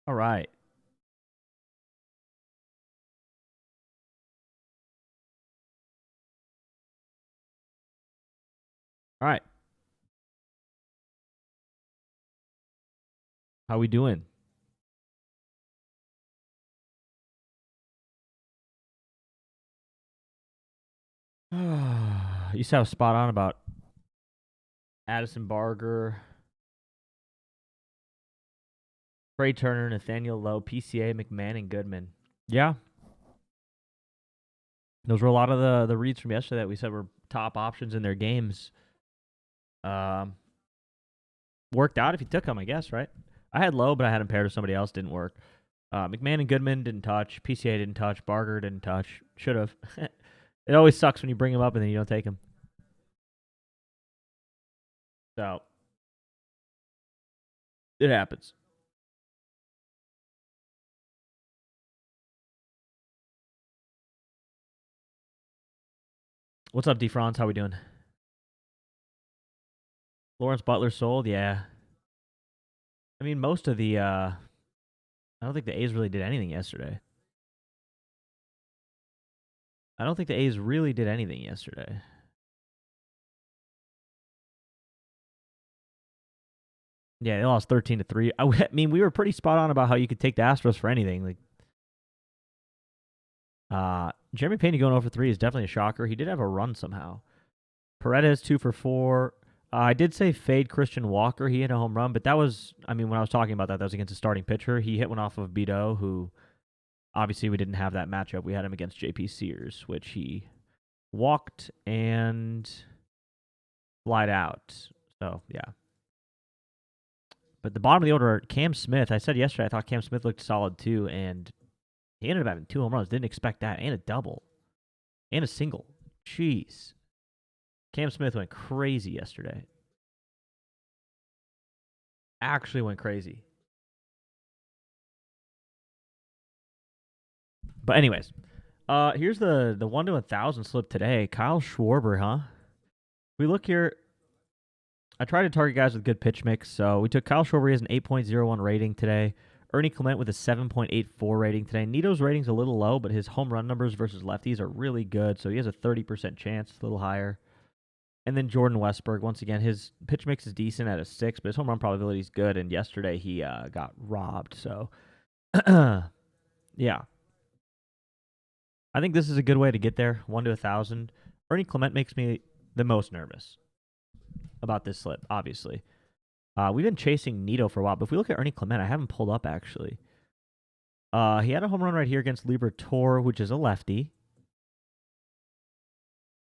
All right. All right. How we doing? You sound spot on about Addison Barger, Trey Turner, Nathaniel Lowe, PCA, McMahon, and Goodman. Yeah, those were a lot of the reads from yesterday that we said were top options in their games. Um, Worked out if you took them, I guess, right? I had Lowe, but I had him paired with somebody else. Didn't work. McMahon and Goodman didn't touch. PCA didn't touch. Barger didn't touch. Should have. It always sucks when you bring him up and then you don't take him. So it happens. What's up, D. Franz? How we doing? Lawrence Butler sold, yeah. I mean, most of the I don't think the A's really did anything yesterday. I don't think the A's really did anything yesterday. Yeah, they lost 13-3. I mean, we were pretty spot on about how you could take the Astros for anything. Like, Jeremy Pena going over 3 is definitely a shocker. He did have a run somehow. Paredes 2 for 4. I did say fade Christian Walker. He hit a home run, but that was, I mean, when I was talking about that, that was against a starting pitcher. He hit one off of Beto, who obviously we didn't have that matchup. We had him against JP Sears, which he walked and flied out. So, yeah. But the bottom of the order, Cam Smith. I said yesterday I thought Cam Smith looked solid too, and he ended up having 2 home runs. Didn't expect that, and a double, and a single. Jeez. Cam Smith went crazy yesterday. Actually went crazy. But anyways, here's the 1 to 1,000 slip today. Kyle Schwarber, huh? We look here. I try to target guys with good pitch mix. So we took Kyle Schwarber. He has an 8.01 rating today. Ernie Clement with a 7.84 rating today. Nito's rating's a little low, but his home run numbers versus lefties are really good. So he has a 30% chance, a little higher. And then Jordan Westberg, once again, his pitch mix is decent at a 6, but his home run probability is good. And yesterday he got robbed. So, yeah. I think this is a good way to get there, 1 to 1,000. Ernie Clement makes me the most nervous about this slip, obviously. We've been chasing Nito for a while, but if we look at Ernie Clement, I have him pulled up, actually. He had a home run right here against Liberatore, which is a lefty.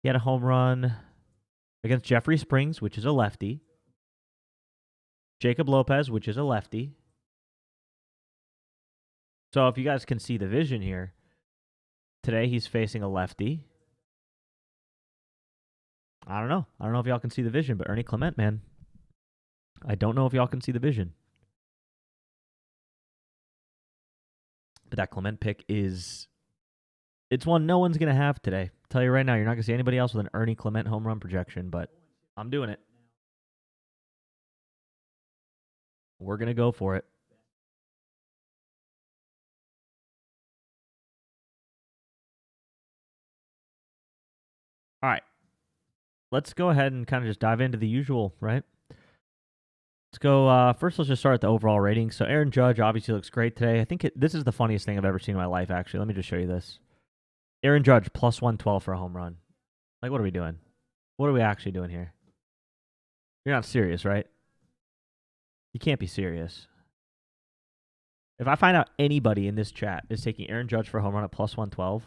He had a home run against Jeffrey Springs, which is a lefty. Jacob Lopez, which is a lefty. So if you guys can see the vision here, today he's facing a lefty. I don't know. I don't know if y'all can see the vision, but Ernie Clement, man. I don't know if y'all can see the vision. But that Clement pick is... It's one no one's going to have today. I'll tell you right now, you're not going to see anybody else with an Ernie Clement home run projection, but I'm doing it. We're going to go for it. All right. Let's go ahead and kind of just dive into the usual, right? Let's go. First, let's just start at the overall rating. So Aaron Judge obviously looks great today. I think this is the funniest thing I've ever seen in my life, actually. Let me just show you this. Aaron Judge plus 112 for a home run. Like, what are we doing? What are we actually doing here? You're not serious, right? You can't be serious. If I find out anybody in this chat is taking Aaron Judge for a home run at plus 112,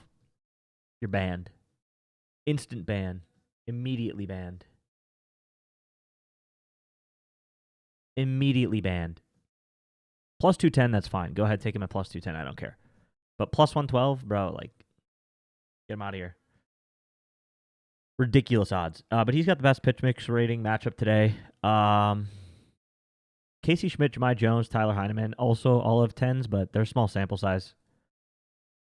you're banned. Instant ban. Immediately banned. Immediately banned. Plus 210, that's fine. Go ahead, take him at plus 210. I don't care. But plus 112, bro, like, get him out of here. Ridiculous odds. But he's got the best pitch mix rating matchup today. Casey Schmidt, Jahmai Jones, Tyler Heineman, also all of 10s, but they're small sample size.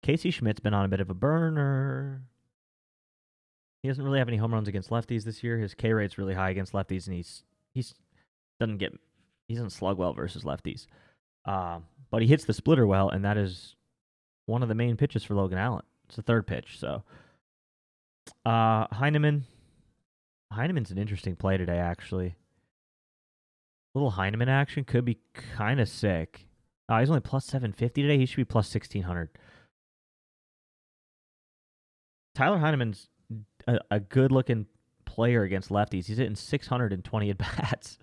Casey Schmidt's been on a bit of a burner. He doesn't really have any home runs against lefties this year. His K rate's really high against lefties, and he doesn't slug well versus lefties. but he hits the splitter well, and that is one of the main pitches for Logan Allen. It's the third pitch. So Heineman's an interesting play today, actually. Little Heineman action could be kind of sick. He's only plus 750 today. He should be plus 1,600. Tyler Heineman's a good-looking player against lefties. He's hitting 620 at-bats.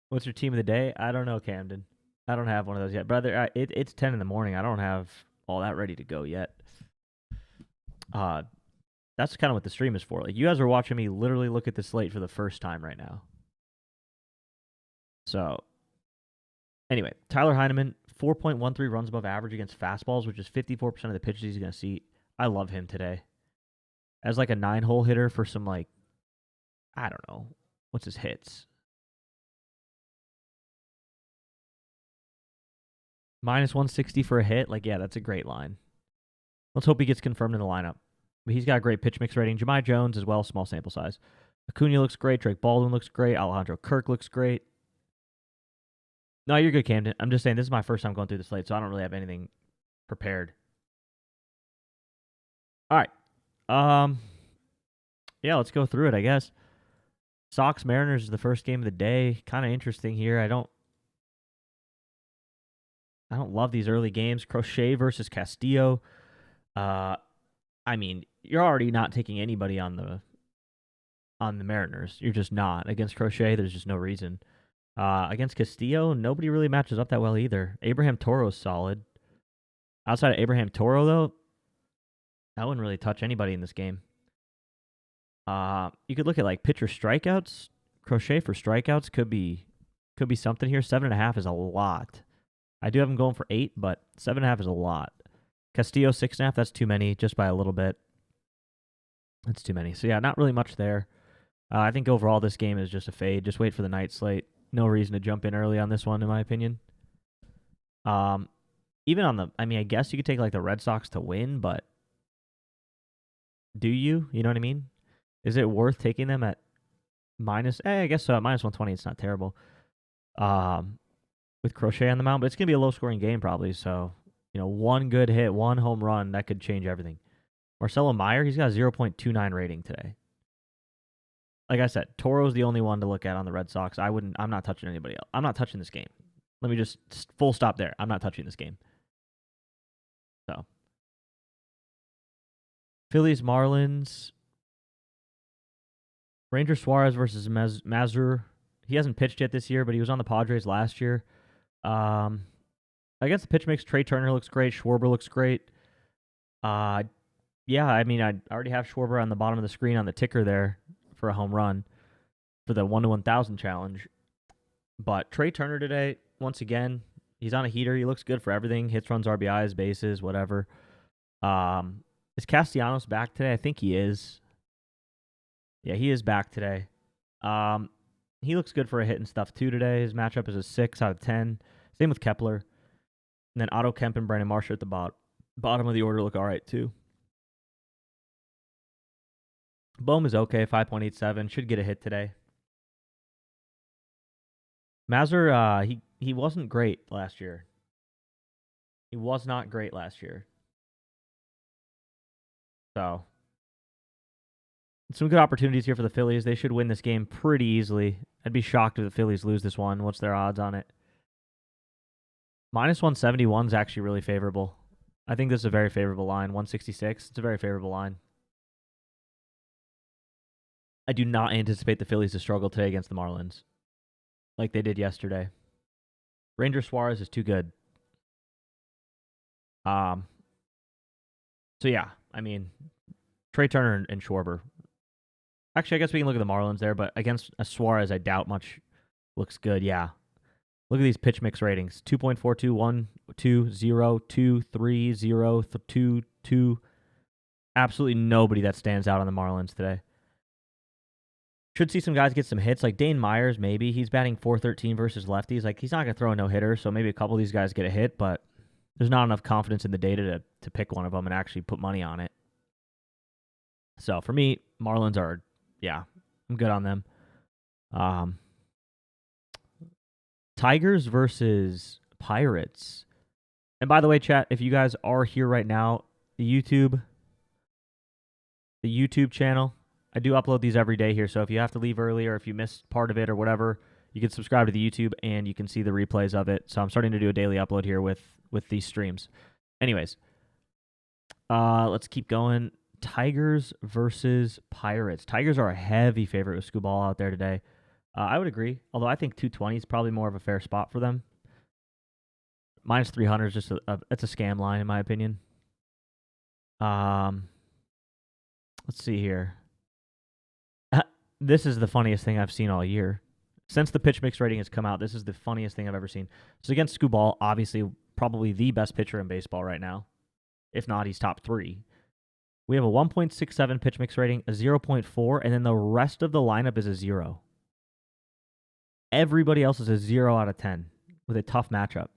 What's your team of the day? I don't know, Camden. I don't have one of those yet. Brother, it's 10 in the morning. I don't have all that ready to go yet. That's kind of what the stream is for. Like, you guys are watching me literally look at the slate for the first time right now. So, anyway, Tyler Heineman, 4.13 runs above average against fastballs, which is 54% of the pitches he's going to see. I love him today. As like a 9-hole hitter for some, like, I don't know. What's his hits? Minus 160 for a hit. Like, yeah, that's a great line. Let's hope he gets confirmed in the lineup. But he's got a great pitch mix rating. Jahmai Jones as well, small sample size. Acuna looks great. Drake Baldwin looks great. Alejandro Kirk looks great. No, you're good, Camden. I'm just saying this is my first time going through the slate, so I don't really have anything prepared. All right. Yeah, let's go through it, I guess. Sox Mariners is the first game of the day. Kind of interesting here. I don't love these early games. Crochet versus Castillo. I mean, you're already not taking anybody on the Mariners. You're just not. Against Crochet, there's just no reason. Against Castillo, nobody really matches up that well either. Abraham Toro's solid. Outside of Abraham Toro, though, I wouldn't really touch anybody in this game. You could look at like pitcher strikeouts. Crochet for strikeouts could be something here. 7.5 is a lot. I do have him going for 8, but 7.5 is a lot. Castillo 6.5. That's too many, just by a little bit. That's too many. So yeah, not really much there. I think overall this game is just a fade. Just wait for the night slate. No reason to jump in early on this one, in my opinion. Even on the, I guess you could take like the Red Sox to win, but do you? You know what I mean? Is it worth taking them at minus? I guess so. At minus 120, it's not terrible. With Crochet on the mound, but it's gonna be a low-scoring game probably. So one good hit, one home run, that could change everything. Marcelo Meyer, he's got a 0.29 rating today. Like I said, Toro's the only one to look at on the Red Sox. I'm not touching anybody else. I'm not touching this game. Let me just full stop there. I'm not touching this game. So, Phillies, Marlins, Ranger Suarez versus Mazur. He hasn't pitched yet this year, but he was on the Padres last year. I guess the pitch mix. Trey Turner looks great. Schwarber looks great. Yeah, I already have Schwarber on the bottom of the screen on the ticker there for a home run for the 1-to-1,000 challenge. But Trey Turner today, once again, he's on a heater. He looks good for everything. Hits, runs, RBIs, bases, whatever. Is Castellanos back today? I think he is. Yeah, he is back today. He looks good for a hit and stuff too today. His matchup is a 6 out of 10. Same with Kepler. And then Otto Kemp and Brandon Marsh at the bottom of the order look all right too. Bohm is okay, 5.87. Should get a hit today. Mazur, he wasn't great last year. He was not great last year. So, some good opportunities here for the Phillies. They should win this game pretty easily. I'd be shocked if the Phillies lose this one. What's their odds on it? Minus 171 is actually really favorable. I think this is a very favorable line. 166, it's a very favorable line. I do not anticipate the Phillies to struggle today against the Marlins like they did yesterday. Ranger Suarez is too good. So yeah, Trey Turner and Schwarber. Actually, I guess we can look at the Marlins there, but against Suarez, I doubt much looks good. Yeah. Look at these pitch mix ratings. 2.42, 1, 2, 0, 2, 3, 0, 2, 2. Absolutely nobody that stands out on the Marlins today. Should see some guys get some hits, like Dane Myers, maybe. He's batting .413 versus lefties. Like, he's not going to throw a no-hitter, so maybe a couple of these guys get a hit, but there's not enough confidence in the data to pick one of them and actually put money on it. So, for me, Marlins are, yeah, I'm good on them. Tigers versus Pirates. And by the way, chat, if you guys are here right now, the YouTube channel, I do upload these every day here. So if you have to leave early or if you missed part of it or whatever, you can subscribe to the YouTube and you can see the replays of it. So I'm starting to do a daily upload here with these streams. Anyways, let's keep going. Tigers versus Pirates. Tigers are a heavy favorite with Scooball out there today. I would agree, although I think 220 is probably more of a fair spot for them. Minus 300 is just it's a scam line in my opinion. Let's see here. This is the funniest thing I've seen all year. Since the pitch mix rating has come out, this is the funniest thing I've ever seen. So against Scooball, obviously probably the best pitcher in baseball right now. If not, he's top 3. We have a 1.67 pitch mix rating, a 0.4, and then the rest of the lineup is a 0. Everybody else is a 0 out of 10 with a tough matchup.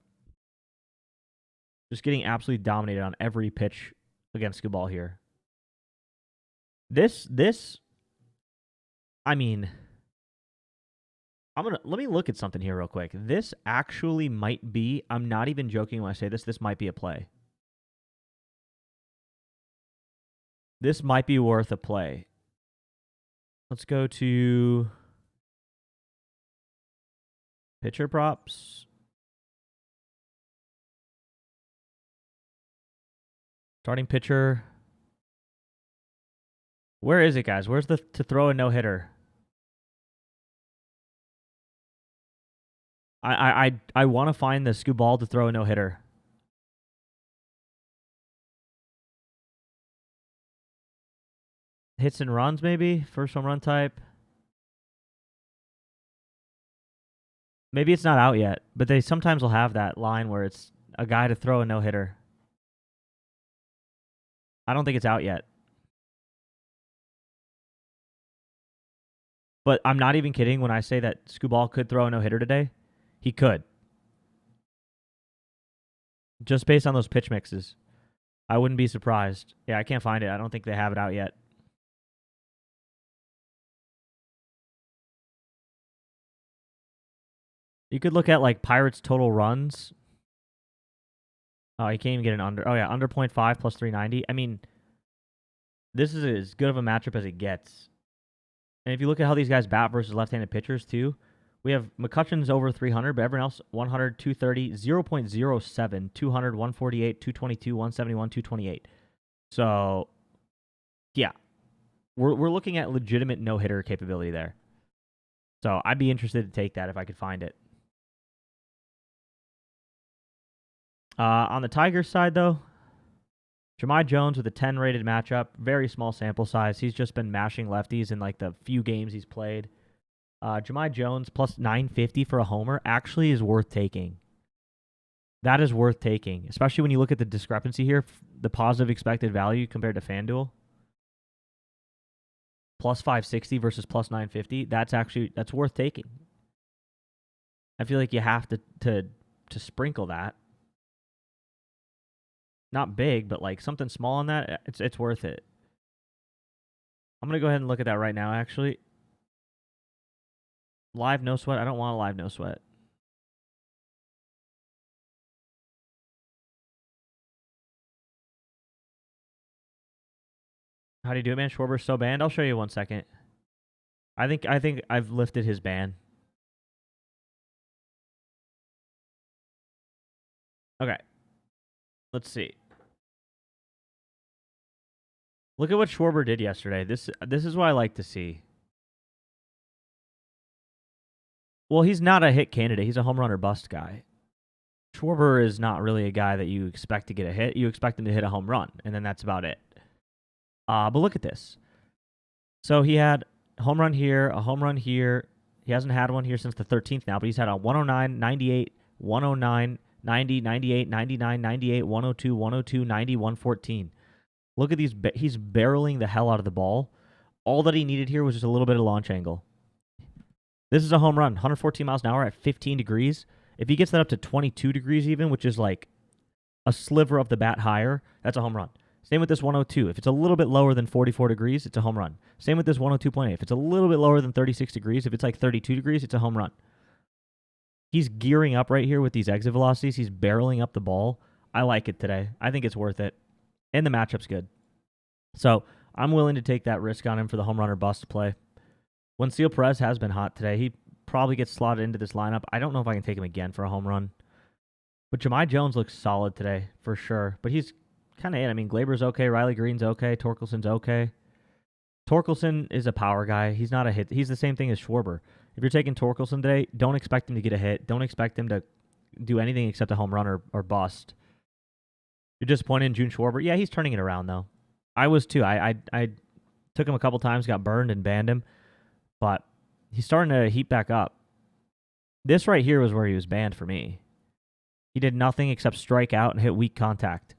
Just getting absolutely dominated on every pitch against Scooball here. I mean, let me look at something here real quick. This actually might be, I'm not even joking when I say this might be a play. This might be worth a play. Let's go to pitcher props. Starting pitcher. Where is it, guys? Where's the to throw a no-hitter? I want to find the Scooball to throw a no-hitter. Hits and runs, maybe? First home run type. Maybe it's not out yet, but they sometimes will have that line where it's a guy to throw a no-hitter. I don't think it's out yet. But I'm not even kidding when I say that Scooball could throw a no-hitter today. He could. Just based on those pitch mixes. I wouldn't be surprised. Yeah, I can't find it. I don't think they have it out yet. You could look at like Pirates total runs. Oh, you can't even get an under. Oh, yeah, under 0.5 plus 390. I mean, this is as good of a matchup as it gets. And if you look at how these guys bat versus left-handed pitchers, too, we have McCutcheon's over 300, but everyone else 100, 230, 0.07, 200, 148, 222, 171, 228. So, yeah, we're looking at legitimate no-hitter capability there. So I'd be interested to take that if I could find it. On the Tigers side, though, Jahmai Jones with a 10 rated matchup, very small sample size. He's just been mashing lefties in like the few games he's played. Jahmai Jones plus 950 for a homer actually is worth taking. That is worth taking, especially when you look at the discrepancy here, the positive expected value compared to FanDuel. Plus 560 versus plus 950. That's worth taking. I feel like you have to sprinkle that. Not big, but like something small on that, it's worth it. I'm going to go ahead and look at that right now, actually. Live no sweat. I don't want a live no sweat. How do you do it, man? Schwarber's so banned. I'll show you 1 second. I think I've lifted his ban. Okay. Let's see. Look at what Schwarber did yesterday. This is what I like to see. Well, he's not a hit candidate. He's a home run or bust guy. Schwarber is not really a guy that you expect to get a hit. You expect him to hit a home run, and then that's about it. But look at this. So he had a home run here, a home run here. He hasn't had one here since the 13th now, but he's had a 109, 98, 109, 90, 98, 99, 98, 102, 102, 90, 114. Look at these. He's barreling the hell out of the ball. All that he needed here was just a little bit of launch angle. This is a home run, 114 miles an hour at 15 degrees. If he gets that up to 22 degrees even, which is like a sliver of the bat higher, that's a home run. Same with this 102. If it's a little bit lower than 44 degrees, it's a home run. Same with this 102.8. If it's a little bit lower than 36 degrees, if it's like 32 degrees, it's a home run. He's gearing up right here with these exit velocities. He's barreling up the ball. I like it today. I think it's worth it. And the matchup's good. So I'm willing to take that risk on him for the home run or bust play. Juancillo Perez has been hot today. He probably gets slotted into this lineup. I don't know if I can take him again for a home run. But Jahmai Jones looks solid today for sure. But he's kind of it. I mean, Glaber's okay. Riley Green's okay. Torkelson's okay. Torkelson is a power guy. He's not a hit. He's the same thing as Schwarber. If you're taking Torkelson today, don't expect him to get a hit. Don't expect him to do anything except a home run or bust. You're disappointed in June Schwarber? Yeah, he's turning it around, though. I was, too. I took him a couple times, got burned, and banned him. But he's starting to heat back up. This right here was where he was banned for me. He did nothing except strike out and hit weak contact.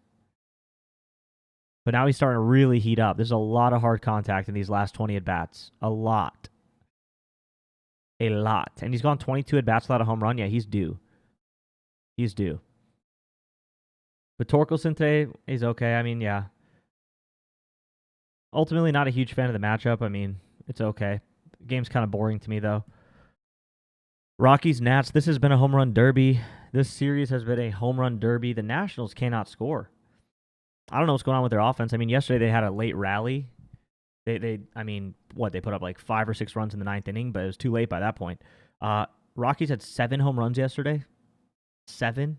But now he's starting to really heat up. There's a lot of hard contact in these last 20 at-bats. A lot. And he's gone 22 at-bats without a home run. Yeah, he's due. He's due. But Torkelson today is okay. I mean, yeah. Ultimately, not a huge fan of the matchup. I mean, it's okay. The game's kind of boring to me, though. Rockies, Nats, this has been a home run derby. This series has been a home run derby. The Nationals cannot score. I don't know what's going on with their offense. I mean, yesterday they had a late rally. They put up like 5 or 6 runs in the 9th inning, but it was too late by that point. Rockies had 7 home runs yesterday. 7.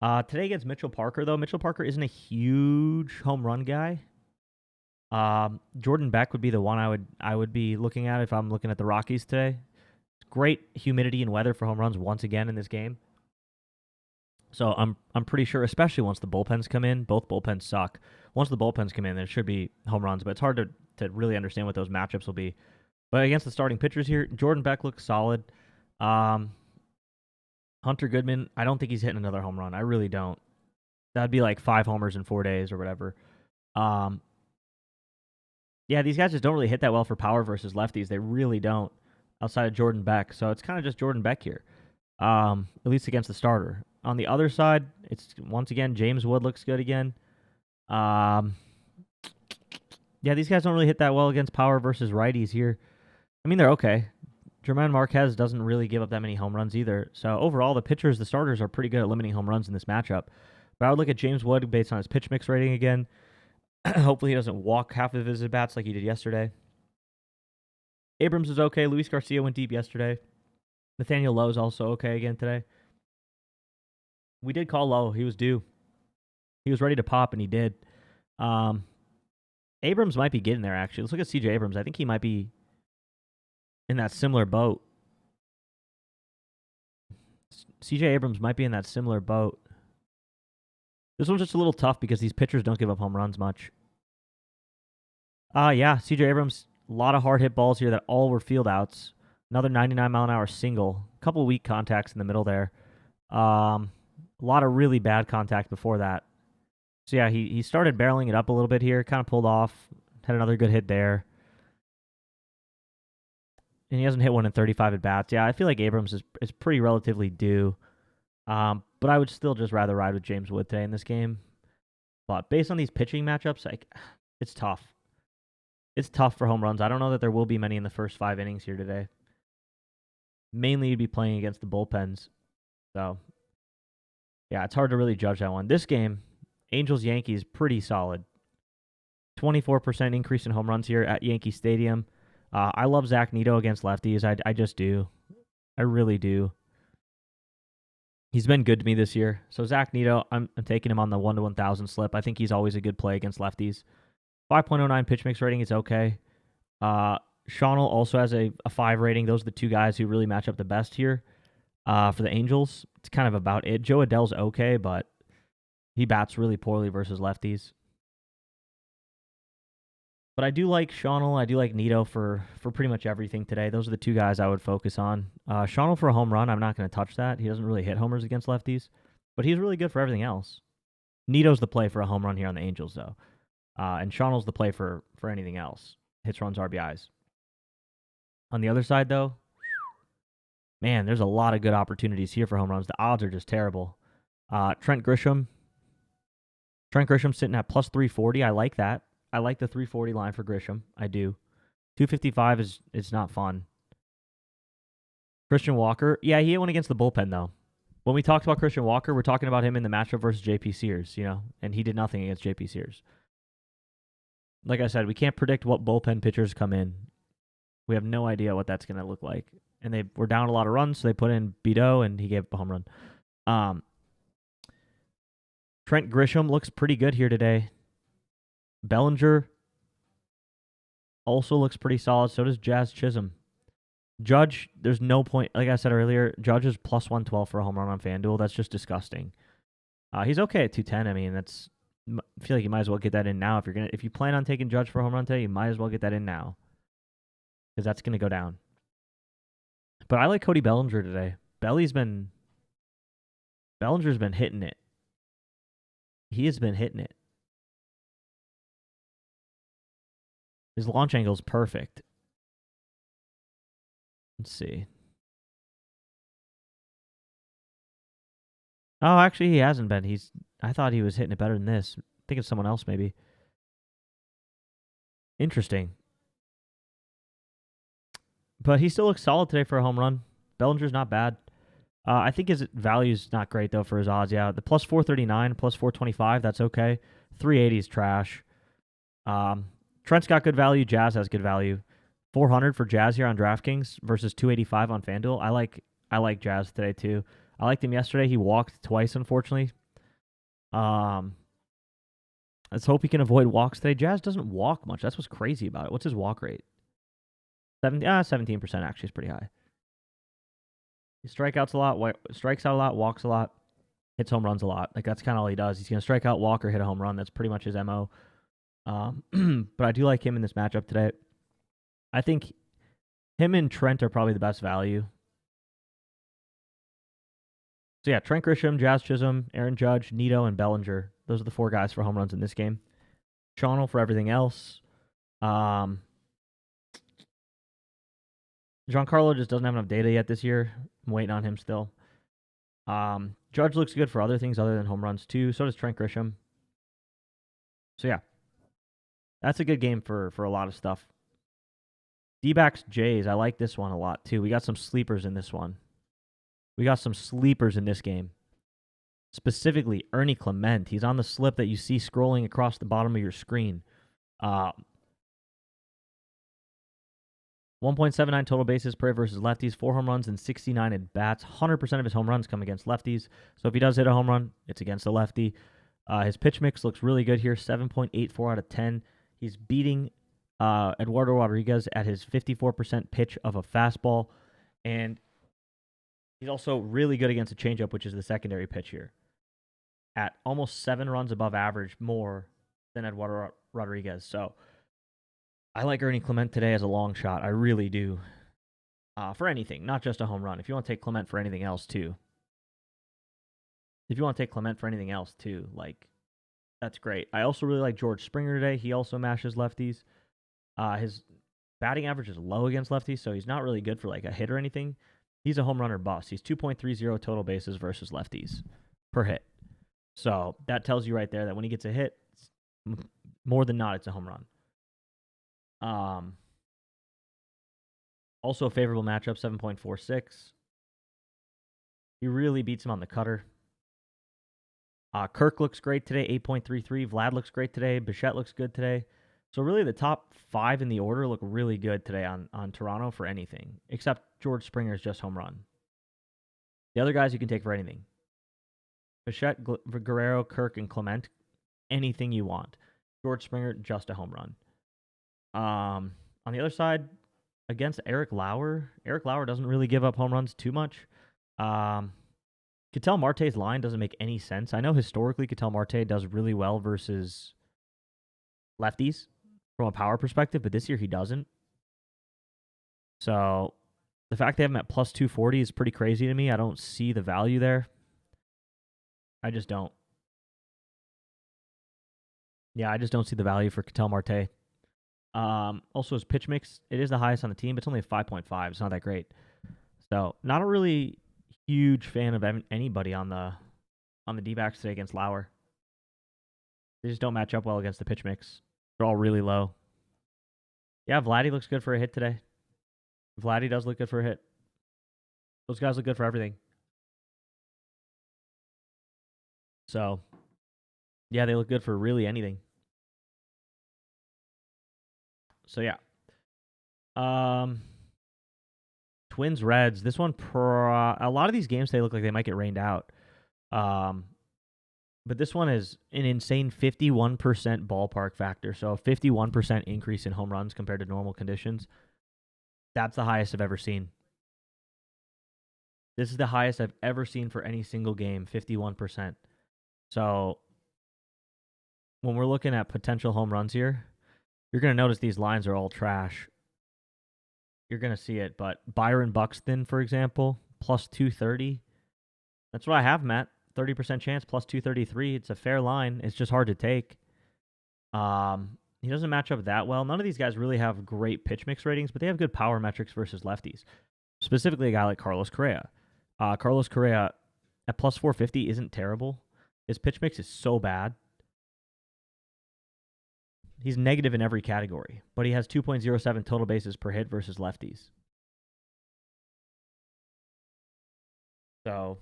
Today against Mitchell Parker, though. Mitchell Parker isn't a huge home run guy. Jordan Beck would be the one I would be looking at if I'm looking at the Rockies today. Great humidity and weather for home runs once again in this game. So I'm pretty sure, especially once the bullpens come in, both bullpens suck. Once the bullpens come in, there should be home runs, but it's hard to really understand what those matchups will be. But against the starting pitchers here, Jordan Beck looks solid. Hunter Goodman, I don't think he's hitting another home run. I really don't. That'd be like 5 homers in 4 days or whatever. Yeah, these guys just don't really hit that well for power versus lefties. They really don't, outside of Jordan Beck. So it's kind of just Jordan Beck here, at least against the starter. On the other side, it's once again James Wood looks good again. Yeah, these guys don't really hit that well against power versus righties here. I mean, they're okay. German Marquez doesn't really give up that many home runs either. So overall, the starters are pretty good at limiting home runs in this matchup. But I would look at James Wood based on his pitch mix rating again. Hopefully he doesn't walk half of his at-bats like he did yesterday. Abrams is okay. Luis Garcia went deep yesterday. Nathaniel Lowe is also okay again today. We did call Lowe. He was due. He was ready to pop, and he did. Abrams might be getting there, actually. Let's look at CJ Abrams. I think he might be in that similar boat. CJ Abrams might be in that similar boat. This one's just a little tough because these pitchers don't give up home runs much. Yeah, CJ Abrams, a lot of hard hit balls here that all were field outs. Another 99-mile-an-hour single. A couple weak contacts in the middle there. A lot of really bad contact before that. So yeah, he started barreling it up a little bit here, kind of pulled off, had another good hit there. And he hasn't hit one in 35 at-bats. Yeah, I feel like Abrams is pretty relatively due. But I would still just rather ride with James Wood today in this game. But based on these pitching matchups, it's tough. It's tough for home runs. I don't know that there will be many in the first 5 innings here today. Mainly you'd be playing against the bullpens. So, yeah, it's hard to really judge that one. This game, Angels-Yankees, pretty solid. 24% increase in home runs here at Yankee Stadium. I love Zach Neto against lefties. I just do. I really do. He's been good to me this year. So Zach Neto, I'm taking him on the 1-to-1,000 slip. I think he's always a good play against lefties. 5.09 pitch mix rating is okay. Schonnel also has a 5 rating. Those are the 2 guys who really match up the best here for the Angels. It's kind of about it. Joe Adell's okay, but he bats really poorly versus lefties. But I do like Schonnel. I do like Neto for pretty much everything today. Those are the 2 guys I would focus on. Schonnel for a home run, I'm not going to touch that. He doesn't really hit homers against lefties, but he's really good for everything else. Neto's the play for a home run here on the Angels, though. And Schonnel's the play for anything else. Hits, runs, RBIs. On the other side, though, man, there's a lot of good opportunities here for home runs. The odds are just terrible. Trent Grisham sitting at plus 340. I like that. I like the 340 line for Grisham. I do. 255 is not fun. Christian Walker. Yeah, he went against the bullpen, though. When we talked about Christian Walker, we're talking about him in the matchup versus JP Sears, and he did nothing against JP Sears. Like I said, we can't predict what bullpen pitchers come in. We have no idea what that's going to look like. And they were down a lot of runs, so they put in Beto, and he gave up a home run. Trent Grisham looks pretty good here today. Bellinger also looks pretty solid. So does Jazz Chisholm. Judge, there's no point. Like I said earlier, Judge is plus 112 for a home run on FanDuel. That's just disgusting. He's okay at 210. I mean, I feel like you might as well get that in now. If you plan on taking Judge for a home run today, you might as well get that in now, because that's going to go down. But I like Cody Bellinger today. Bellinger's been hitting it. He has been hitting it. His launch angle is perfect. Let's see. Oh, actually, he hasn't been. I thought he was hitting it better than this. Think of someone else, maybe. Interesting. But he still looks solid today for a home run. Bellinger's not bad. I think his value's not great, though, for his odds. Yeah, the plus 439, plus 425, that's okay. 380 is trash. Trent's got good value. Jazz has good value. 400 for Jazz here on DraftKings versus 285 on FanDuel. I like Jazz today, too. I liked him yesterday. He walked twice, unfortunately. Let's hope he can avoid walks today. Jazz doesn't walk much. That's what's crazy about it. What's his walk rate? 17% actually is pretty high. He strikes out a lot, walks a lot, hits home runs a lot. Like, that's kind of all he does. He's going to strike out, walk, or hit a home run. That's pretty much his MO. But I do like him in this matchup today. I think him and Trent are probably the best value. So yeah, Trent Grisham, Jazz Chisholm, Aaron Judge, Nito, and Bellinger. Those are the 4 guys for home runs in this game. Channel for everything else. Giancarlo just doesn't have enough data yet this year. I'm waiting on him still. Judge looks good for other things other than home runs too. So does Trent Grisham. So yeah, that's a good game for a lot of stuff. D-backs Jays, I like this one a lot too. We got some sleepers in this one. We got some sleepers in this game. Specifically, Ernie Clement. He's on the slip that you see scrolling across the bottom of your screen. 1.79 total bases per versus lefties, 4 home runs and 69 at bats. 100% of his home runs come against lefties. So if he does hit a home run, it's against a lefty. His pitch mix looks really good here, 7.84 out of 10. He's beating Eduardo Rodriguez at his 54% pitch of a fastball. And he's also really good against a changeup, which is the secondary pitch here, at almost 7 runs above average more than Eduardo Rodriguez. So I like Ernie Clement today as a long shot. I really do. For anything, not just a home run. If you want to take Clement for anything else, too. Like, that's great. I also really like George Springer today. He also mashes lefties. His batting average is low against lefties, so he's not really good for like a hit or anything. He's a home run or bust. He's 2.30 total bases versus lefties per hit. So that tells you right there that when he gets a hit, more than not, it's a home run. Also a favorable matchup, 7.46. He really beats him on the cutter. Kirk looks great today, 8.33. Vlad looks great today. Bichette looks good today. So really the top 5 in the order look really good today on Toronto for anything, except George Springer's just home run. The other guys you can take for anything. Bichette, Guerrero, Kirk, and Clement, anything you want. George Springer, just a home run. On the other side, against Eric Lauer doesn't really give up home runs too much. Ketel Marte's line doesn't make any sense. I know historically Ketel Marte does really well versus lefties from a power perspective, but this year he doesn't. So the fact they have him at plus 240 is pretty crazy to me. I don't see the value there. I just don't. Yeah, I just don't see the value for Ketel Marte. Also, his pitch mix, it is the highest on the team, but it's only a 5.5. It's not that great. So, not a really huge fan of anybody on the D-backs today against Lauer. They just don't match up well against the pitch mix. They're all really low. Yeah, Vladdy looks good for a hit today. Vladdy does look good for a hit. Those guys look good for everything. So, yeah, they look good for really anything. So, yeah. Twins, Reds. This one, a lot of these games, they look like they might get rained out. But this one is an insane 51% ballpark factor. So, a 51% increase in home runs compared to normal conditions. That's the highest I've ever seen. This is the highest I've ever seen for any single game, 51%. So, when we're looking at potential home runs here, you're going to notice these lines are all trash. You're going to see it. But Byron Buxton, for example, plus 230. That's what I have, Matt. 30% chance, plus 233. It's a fair line. It's just hard to take. He doesn't match up that well. None of these guys really have great pitch mix ratings, but they have good power metrics versus lefties. Specifically, a guy like Carlos Correa. Carlos Correa at plus 450 isn't terrible. His pitch mix is so bad. He's negative in every category, but he has 2.07 total bases per hit versus lefties. So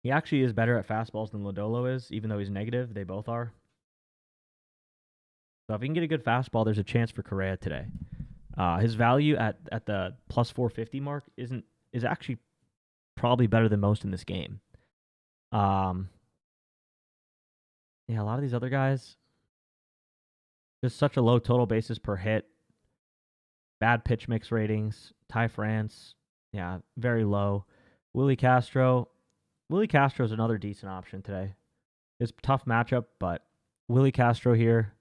he actually is better at fastballs than Lodolo is, even though he's negative. They both are. So if he can get a good fastball, there's a chance for Correa today. His value at the plus 450 mark is actually probably better than most in this game. Yeah, a lot of these other guys, just such a low total bases per hit. Bad pitch mix ratings. Ty France, yeah, very low. Willie Castro is another decent option today. It's a tough matchup, but Willie Castro here,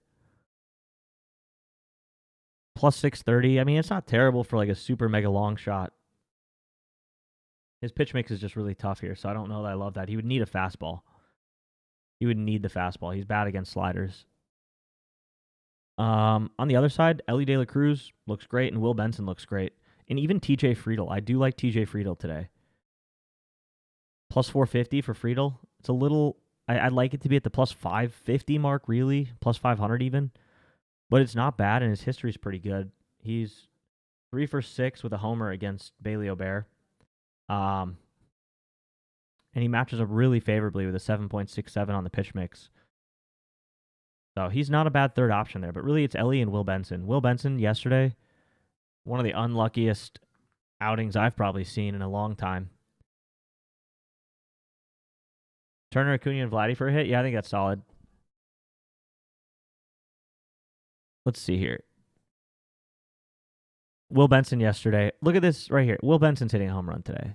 plus 630. I mean, it's not terrible for like a super mega long shot. His pitch mix is just really tough here, so I don't know that I love that. He would need a fastball. He would need the fastball. He's bad against sliders. On the other side, Ellie De La Cruz looks great, and Will Benson looks great. And even TJ Friedl. I do like TJ Friedl today. Plus 450 for Friedl. It's a little... I'd like it to be at the plus 550 mark, really. Plus 500 even. But it's not bad, and his history's pretty good. He's 3 for 6 with a homer against Bailey O'Bear. And he matches up really favorably with a 7.67 on the pitch mix. So he's not a bad third option there. But really, it's Ellie and Will Benson. Will Benson yesterday, one of the unluckiest outings I've probably seen in a long time. Turner, Acuna, and Vladdy for a hit? Yeah, I think that's solid. Let's see here. Will Benson yesterday. Look at this right here. Will Benson's hitting a home run today.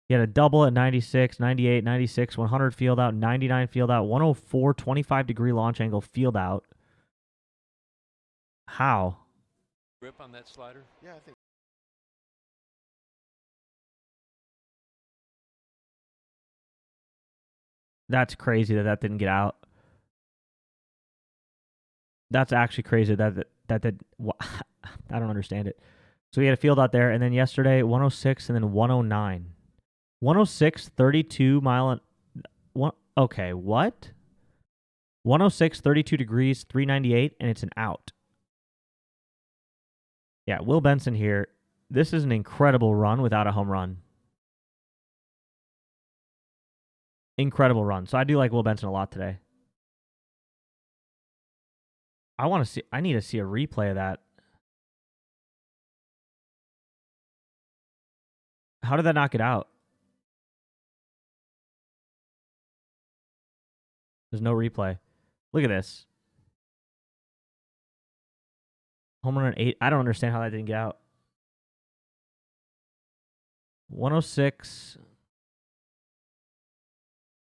He had a double at 96, 98, 96, 100 field out, 99 field out, 104, 25-degree launch angle field out. How? Grip on that slider? Yeah, I think. That's crazy that didn't get out. That's actually crazy that I don't understand it. So he had a field out there, and then yesterday 106 and then 109. 106, 32 mile an one. Okay, what? 106, 32 degrees, 398, and it's an out. Yeah, Will Benson here. This is an incredible run without a home run. Incredible run. So I do like Will Benson a lot today. I need to see a replay of that. How did that not get out? There's no replay. Look at this. Home run 8. I don't understand how that didn't get out. 106.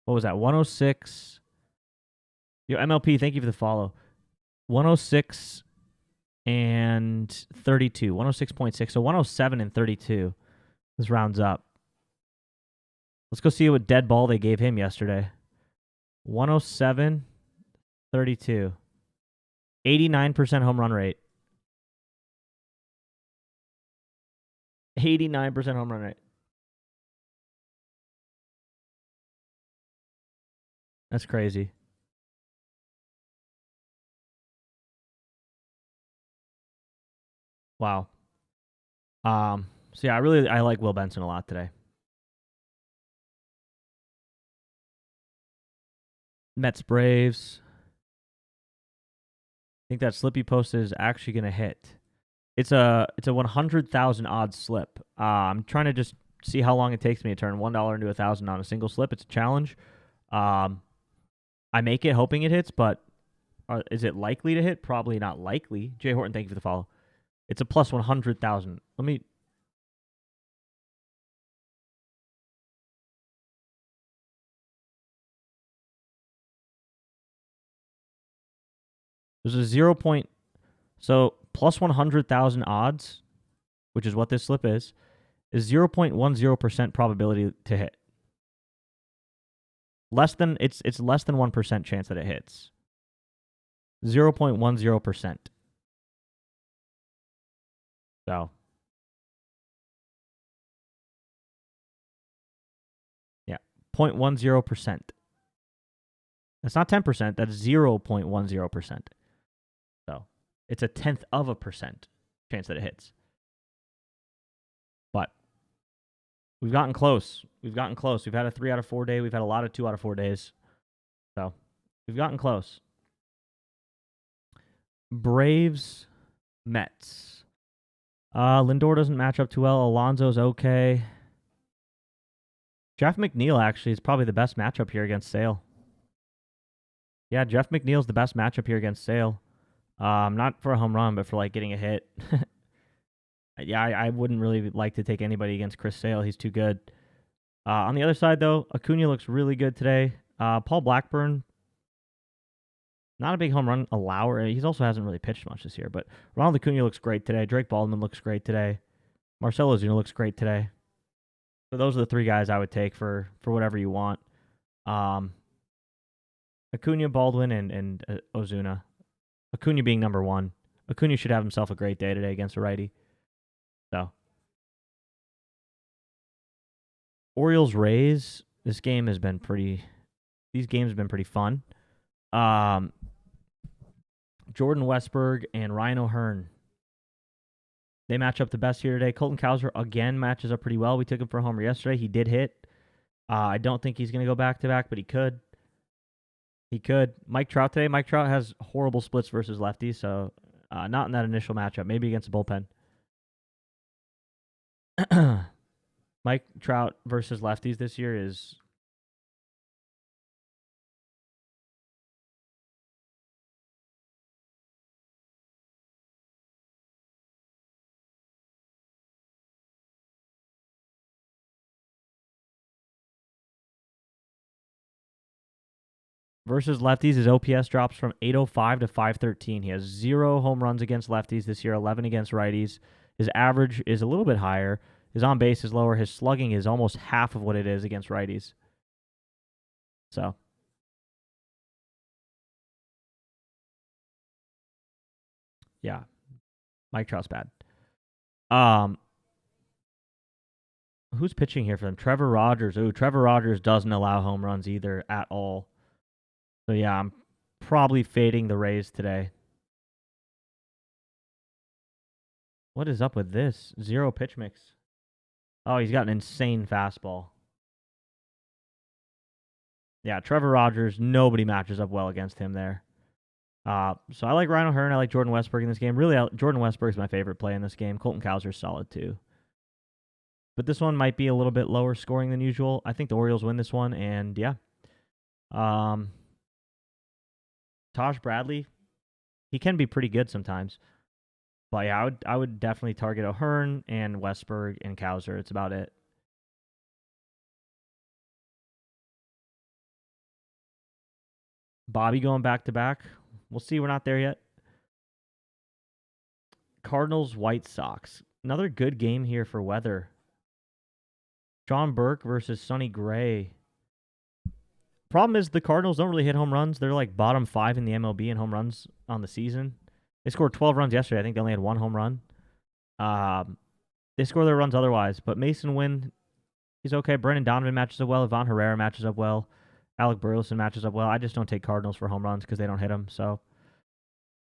What was that? 106. Yo, MLP, thank you for the follow. 106 and 32. 106.6. So 107 and 32. This rounds up. Let's go see what dead ball they gave him yesterday. 107, 32. 89% home run rate. 89% home run rate. That's crazy. Wow. So, yeah, I like Will Benson a lot today. Mets Braves. I think that slip you posted is actually going to hit. It's a 100,000 odds slip. I'm trying to just see how long it takes me to turn $1 into 1,000 on a single slip. It's a challenge. I make it hoping it hits, but is it likely to hit? Probably not likely. Jay Horton, thank you for the follow. It's a plus 100,000. Let me. There's a 0. So plus 100,000 odds, which is what this slip is 0.10% probability to hit. It's less than 1% chance that it hits. 0.10%. So yeah, 0.10%. That's not 10%. That's 0.10%. So it's a 1/10 of a percent chance that it hits. But we've gotten close. We've had a 3 out of 4 day. We've had a lot of 2 out of 4 days. So we've gotten close. Braves, Mets. Lindor doesn't match up too well. Alonso's okay. Jeff McNeil actually is probably the best matchup here against Sale. Yeah, Jeff McNeil's the best matchup here against Sale. Not for a home run, but for like getting a hit. Yeah, I wouldn't really like to take anybody against Chris Sale. He's too good. On the other side, though, Acuna looks really good today. Paul Blackburn, not a big home run allower. He also hasn't really pitched much this year, but Ronald Acuna looks great today. Drake Baldwin looks great today. Marcell Ozuna looks great today. So those are the 3 guys I would take for whatever you want. Acuna, Baldwin, and Ozuna. Acuna being number 1. Acuna should have himself a great day today against a righty. So Orioles Rays. These games have been pretty fun. Jordan Westburg and Ryan O'Hearn. They match up the best here today. Colton Cowser again matches up pretty well. We took him for a homer yesterday. He did hit. I don't think he's going to go back-to-back, but he could. Mike Trout today. Mike Trout has horrible splits versus lefties, so not in that initial matchup. Maybe against a bullpen. Mike Trout versus lefties this year is... Versus lefties, his OPS drops from 805 to 513. He has 0 home runs against lefties this year, 11 against righties. His average is a little bit higher. His on base is lower. His slugging is almost half of what it is against righties. So, yeah, Mike Trout's bad. Who's pitching here for them? Trevor Rogers. Ooh, Trevor Rogers doesn't allow home runs either at all. So, yeah, I'm probably fading the Rays today. What is up with this? 0 pitch mix. Oh, he's got an insane fastball. Yeah, Trevor Rogers, nobody matches up well against him there. So I like Ryan O'Hearn. I like Jordan Westburg in this game. Really, Jordan Westburg is my favorite play in this game. Colton Cowser is solid too. But this one might be a little bit lower scoring than usual. I think the Orioles win this one, and yeah. Taj Bradley, he can be pretty good sometimes. But yeah, I would definitely target O'Hearn and Westburg and Cowser. It's about it. Bobby going back-to-back. We'll see. We're not there yet. Cardinals, White Sox. Another good game here for weather. John Burke versus Sonny Gray. Problem is the Cardinals don't really hit home runs. They're like bottom 5 in the MLB in home runs on the season. They scored 12 runs yesterday. I think they only had 1 home run. They score their runs otherwise. But Mason Wynn, he's okay. Brendan Donovan matches up well. Ivan Herrera matches up well. Alec Burleson matches up well. I just don't take Cardinals for home runs because they don't hit them. So,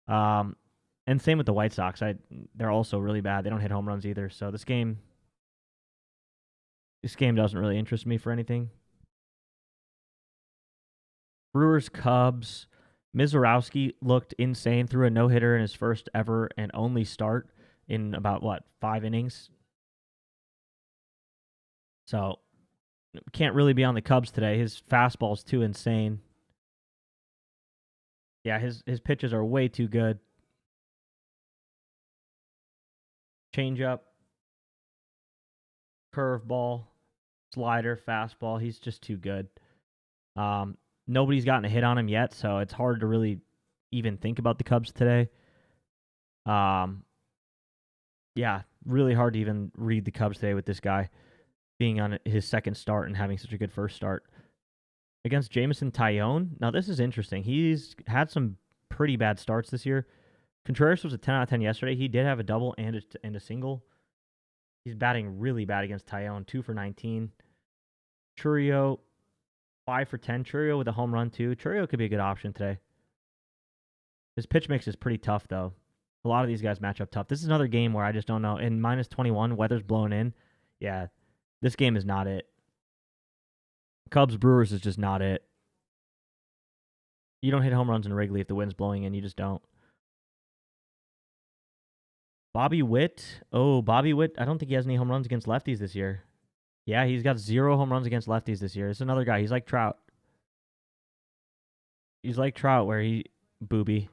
and same with the White Sox. They're also really bad. They don't hit home runs either. So this game, This game doesn't really interest me for anything. Brewers, Cubs. Mizorowski looked insane, threw a no-hitter in his first ever and only start in about, 5 innings? So, can't really be on the Cubs today. His fastball's too insane. Yeah, his pitches are way too good. Changeup, curveball, slider, fastball. He's just too good. Nobody's gotten a hit on him yet, so it's hard to really even think about the Cubs today. Yeah, really hard to even read the Cubs today with this guy being on his second start and having such a good first start. Against Jameson Taillon, now this is interesting. He's had some pretty bad starts this year. Contreras was a 10 out of 10 yesterday. He did have a double and a single. He's batting really bad against Taillon, 2 for 19. Chourio, 5 for 10. Chourio with a home run, too. Chourio could be a good option today. His pitch mix is pretty tough, though. A lot of these guys match up tough. This is another game where I just don't know. In minus 21, weather's blowing in. Yeah, this game is not it. Cubs Brewers is just not it. You don't hit home runs in Wrigley if the wind's blowing in. You just don't. Bobby Witt. Oh, Bobby Witt. I don't think he has any home runs against lefties this year. Yeah, he's got 0 home runs against lefties this year. It's another guy. He's like Trout. He's like Trout where he... Booby.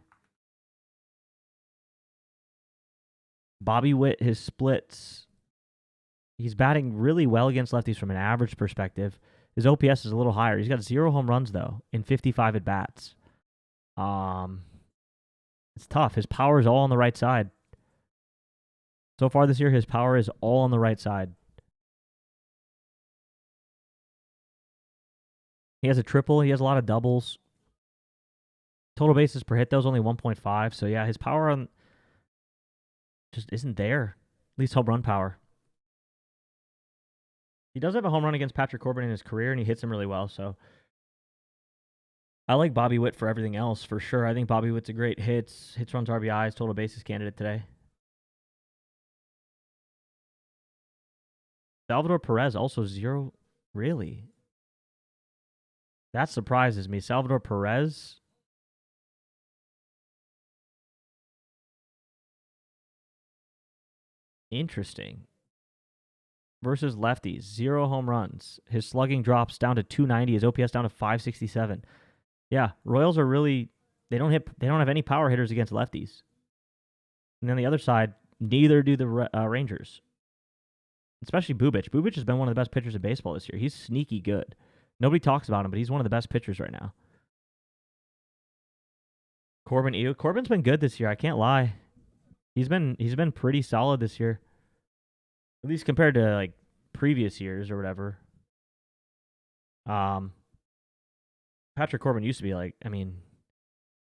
Bobby Witt, his splits. He's batting really well against lefties from an average perspective. His OPS is a little higher. He's got 0 home runs, though, in 55 at-bats. It's tough. His power is all on the right side. So far this year, his power is all on the right side. He has a triple. He has a lot of doubles. Total bases per hit, though, is only 1.5. So, yeah, his power on just isn't there. At least home run power. He does have a home run against Patrick Corbin in his career, and he hits him really well. So, I like Bobby Witt for everything else, for sure. I think Bobby Witt's a great hits, runs, RBIs, total bases candidate today. Salvador Perez, also 0. Really? That surprises me. Salvador Perez. Interesting. Versus lefties, 0 home runs. His slugging drops down to 290. His OPS down to 567. Yeah, Royals are really they don't have any power hitters against lefties. And then the other side, neither do the Rangers. Especially Bubic. Bubic has been one of the best pitchers in baseball this year. He's sneaky good. Nobody talks about him, but he's one of the best pitchers right now. Corbin, Corbin's been good this year. I can't lie. He's been pretty solid this year. At least compared to like previous years or whatever. Patrick Corbin used to be like, I mean,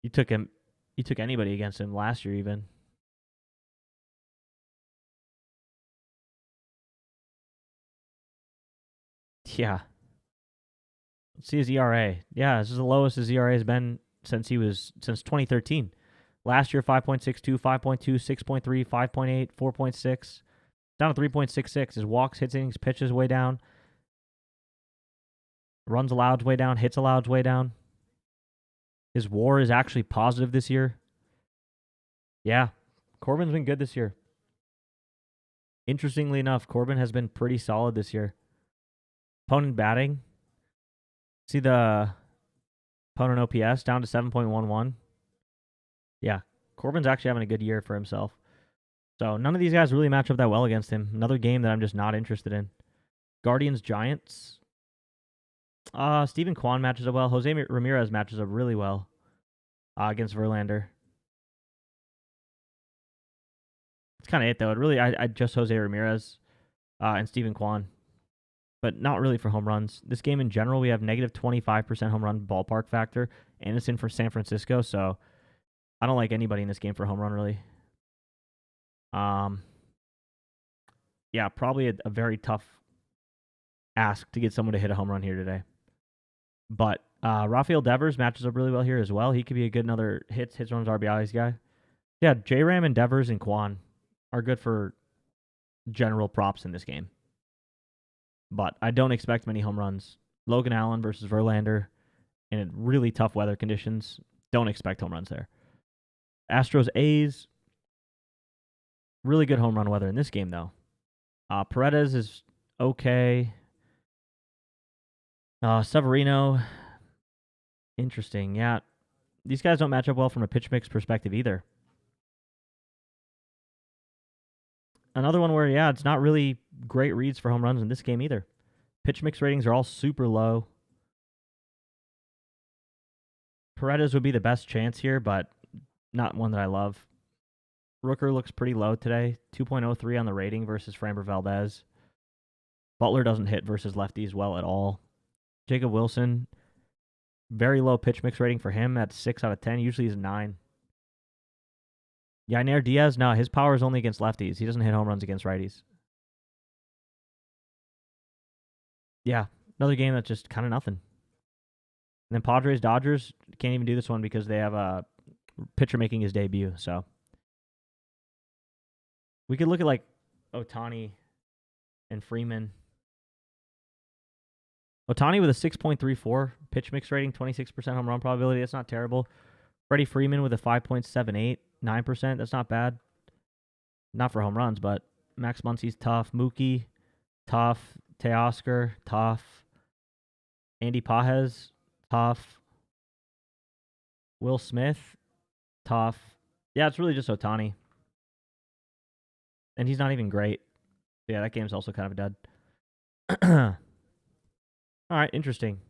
you took anybody against him last year even. Yeah. Let's see his ERA. Yeah, this is the lowest his ERA has been since 2013. Last year, 5.62, 5.2, 6.3, 5.8, 4.6. Down to 3.66. His walks, hits, innings, pitches way down. Runs allowed's way down. Hits allowed's way down. His WAR is actually positive this year. Yeah, Corbin's been good this year. Interestingly enough, Corbin has been pretty solid this year. Opponent batting. See the opponent OPS down to 7.11. Yeah, Corbin's actually having a good year for himself. So none of these guys really match up that well against him. Another game that I'm just not interested in. Guardians, Giants. Steven Kwan matches up well. Jose Ramirez matches up really well against Verlander. It's kind of it, though. I just Jose Ramirez and Steven Kwan, but not really for home runs. This game in general, we have negative 25% home run ballpark factor, and it's in for San Francisco, so I don't like anybody in this game for home run, really. Yeah, probably a very tough ask to get someone to hit a home run here today. But Rafael Devers matches up really well here as well. He could be a good another hits, runs, RBIs guy. Yeah, J-Ram and Devers and Kwan are good for general props in this game. but I don't expect many home runs. Logan Allen versus Verlander in really tough weather conditions. Don't expect home runs there. Astros A's. Really good home run weather in this game, though. Paredes is okay. Severino. Interesting. Yeah. These guys don't match up well from a pitch mix perspective either. Another one where, yeah, it's not really great reads for home runs in this game either. Pitch mix ratings are all super low. Paredes would be the best chance here, but not one that I love. Rooker looks pretty low today, 2.03 on the rating versus Framber Valdez. Butler doesn't hit versus lefties well at all. Jacob Wilson, very low pitch mix rating for him at 6 out of 10. Usually he's a 9. Yainer Diaz, no, his power is only against lefties. He doesn't hit home runs against righties. Yeah, another game that's just kind of nothing. And then Padres, Dodgers, can't even do this one because they have a pitcher making his debut. So we could look at like Ohtani and Freeman. Ohtani with a 6.34 pitch mix rating, 26% home run probability. That's not terrible. Freddie Freeman with a 5.78, 9%. That's not bad. Not for home runs, but Max Muncy's tough. Mookie, tough. Teoscar, tough. Andy Pajes, tough. Will Smith, tough. Yeah, it's really just Ohtani. And he's not even great. Yeah, that game's also kind of a dud. All right, interesting.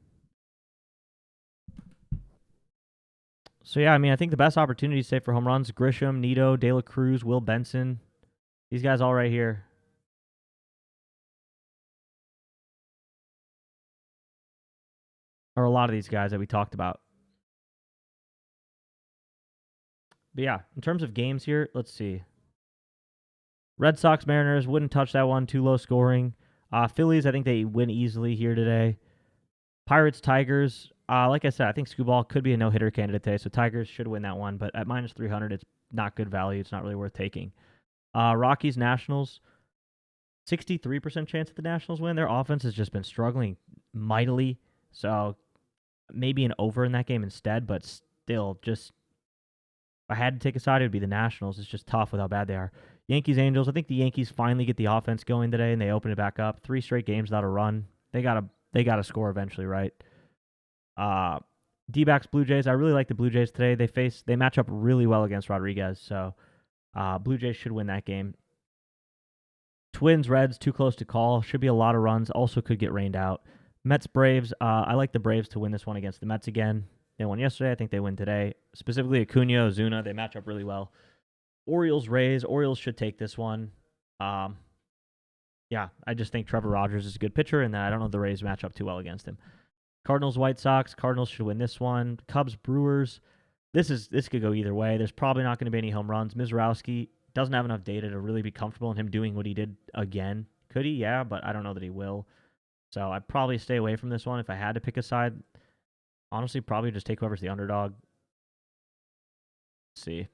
So, yeah, I mean, I think the best opportunities, say, for home runs, Grisham, Nito, De La Cruz, Will Benson. These guys all right here. Or a lot of these guys that we talked about. But, yeah, in terms of games here, let's see. Red Sox, Mariners, wouldn't touch that one. Too low scoring. Phillies, I think they win easily here today. Pirates, Tigers. Like I said, I think Scooball could be a no-hitter candidate today, so Tigers should win that one. But at minus 300, it's not good value. It's not really worth taking. Rockies, Nationals. 63% chance that the Nationals win. Their offense has just been struggling mightily. So maybe an over in that game instead, but still, just if I had to take a side, it would be the Nationals. It's just tough with how bad they are. Yankees, Angels. I think the Yankees finally get the offense going today, and they open it back up. 3 straight games without a run. They gotta score eventually, right? D-backs, Blue Jays. I really like the Blue Jays today. They match up really well against Rodriguez, so Blue Jays should win that game. Twins, Reds, too close to call. Should be a lot of runs. Also could get rained out. Mets, Braves. I like the Braves to win this one against the Mets again. They won yesterday. I think they win today. Specifically, Acuna, Ozuna. They match up really well. Orioles, Rays. Orioles should take this one. Yeah, I just think Trevor Rogers is a good pitcher, and I don't know if the Rays match up too well against him. Cardinals, White Sox. Cardinals should win this one. Cubs, Brewers. This could go either way. There's probably not going to be any home runs. Mizrowski doesn't have enough data to really be comfortable in him doing what he did again. Could he? Yeah, but I don't know that he will. So I'd probably stay away from this one if I had to pick a side. Honestly, probably just take whoever's the underdog. Let's see.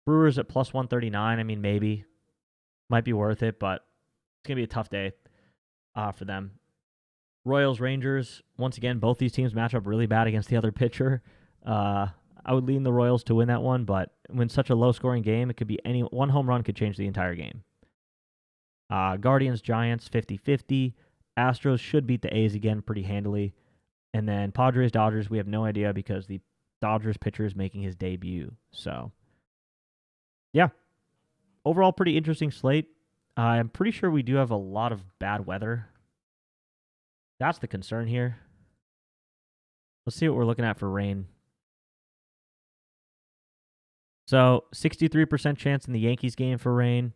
Brewers at plus 139. I mean, maybe. Might be worth it, but it's going to be a tough day for them. Royals, Rangers. Once again, both these teams match up really bad against the other pitcher. I would lean the Royals to win that one, but when such a low-scoring game, it could be one home run could change the entire game. Guardians, Giants, 50-50. Astros should beat the A's again pretty handily. And then Padres, Dodgers, we have no idea because the Dodgers pitcher is making his debut. So, yeah. Overall, pretty interesting slate. I'm pretty sure we do have a lot of bad weather. That's the concern here. Let's see what we're looking at for rain. So 63% chance in the Yankees game for rain.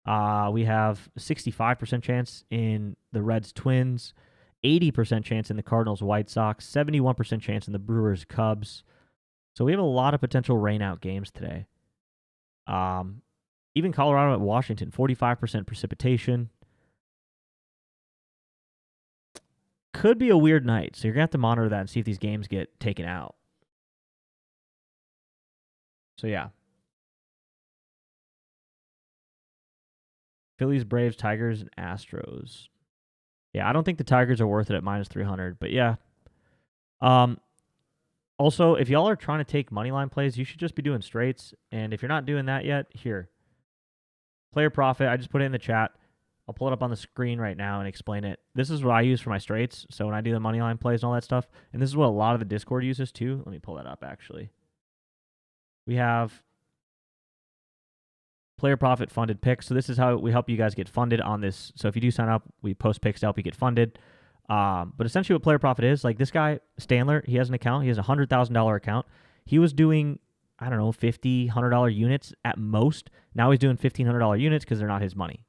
We have 65% chance in the Reds Twins, 80% chance in the Cardinals White Sox, 71% chance in the Brewers Cubs. So we have a lot of potential rain out games today. Even Colorado at Washington, 45% precipitation. Could be a weird night, so you're going to have to monitor that and see if these games get taken out. So, yeah. Phillies, Braves, Tigers, and Astros. Yeah, I don't think the Tigers are worth it at minus 300, but yeah. Also, if y'all are trying to take money line plays, you should just be doing straights. And if you're not doing that yet, here, player profit. I just put it in the chat. I'll pull it up on the screen right now and explain it. This is what I use for my straights. So when I do the money line plays and all that stuff, and this is what a lot of the Discord uses too. Let me pull that up actually. We have player profit funded picks. So this is how we help you guys get funded on this. So if you do sign up, we post picks to help you get funded. But essentially what player profit is, like this guy, Stanler, he has an account. He has a $100,000 account. He was doing, I don't know, $50, $100 units at most. Now he's doing $1,500 units because they're not his money.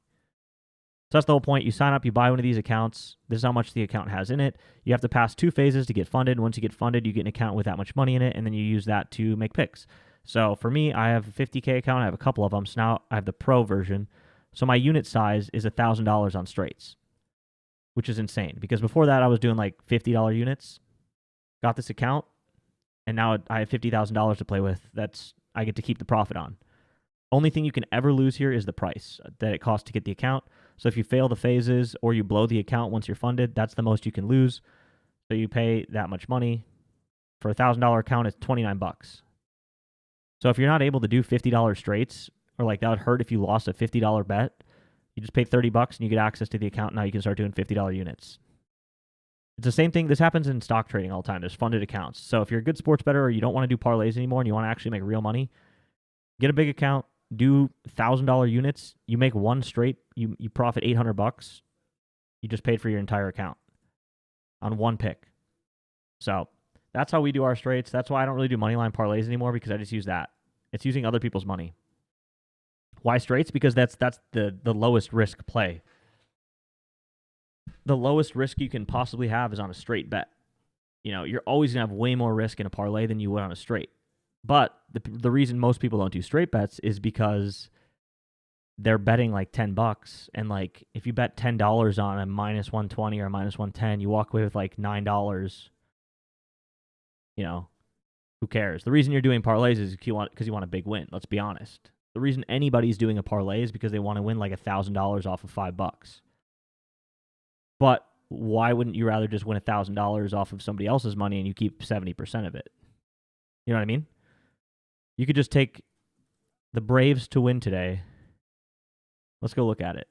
So that's the whole point. You sign up, you buy one of these accounts. This is how much the account has in it. You have to pass 2 phases to get funded. Once you get funded, you get an account with that much money in it, and then you use that to make picks. So for me, I have a 50K account. I have a couple of them. So now I have the pro version. So my unit size is $1,000 on straights, which is insane. Because before that, I was doing like $50 units. Got this account, and now I have $50,000 to play with. I get to keep the profit on. Only thing you can ever lose here is the price that it costs to get the account. So if you fail the phases or you blow the account once you're funded, that's the most you can lose. So you pay that much money. For a $1,000 account, it's $29. So if you're not able to do $50 straights, or like that would hurt if you lost a $50 bet, you just pay $30 and you get access to the account. Now you can start doing $50 units. It's the same thing. This happens in stock trading all the time. There's funded accounts. So if you're a good sports bettor or you don't want to do parlays anymore and you want to actually make real money, get a big account, do $1,000 units. You make one straight, you profit $800. You just paid for your entire account on one pick. So that's how we do our straights. That's why I don't really do moneyline parlays anymore, because I just use that. It's using other people's money. Why straights? Because that's the lowest risk play. The lowest risk you can possibly have is on a straight bet. You know, you're always going to have way more risk in a parlay than you would on a straight. But the reason most people don't do straight bets is because they're betting like $10. And like if you bet $10 on a minus 120 or minus 110, you walk away with like $9. You know, who cares? The reason you're doing parlays is because you want a big win. Let's be honest. The reason anybody's doing a parlay is because they want to win like $1,000 off of $5. But why wouldn't you rather just win $1,000 off of somebody else's money and you keep 70% of it? You know what I mean? You could just take the Braves to win today. Let's go look at it.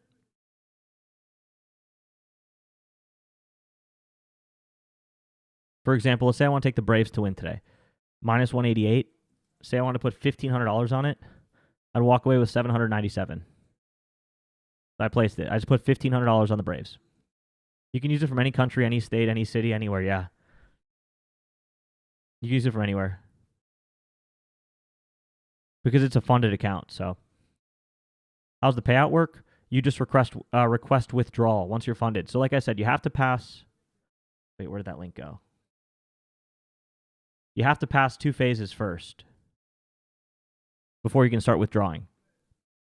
For example, let's say I want to take the Braves to win today. Minus 188. Say I want to put $1,500 on it. I'd walk away with $797. I placed it. I just put $1,500 on the Braves. You can use it from any country, any state, any city, anywhere, yeah. You can use it from anywhere. Because it's a funded account, so. How's the payout work? You just request withdrawal once you're funded. So like I said, you have to pass... Wait, where did that link go? You have to pass 2 phases first before you can start withdrawing.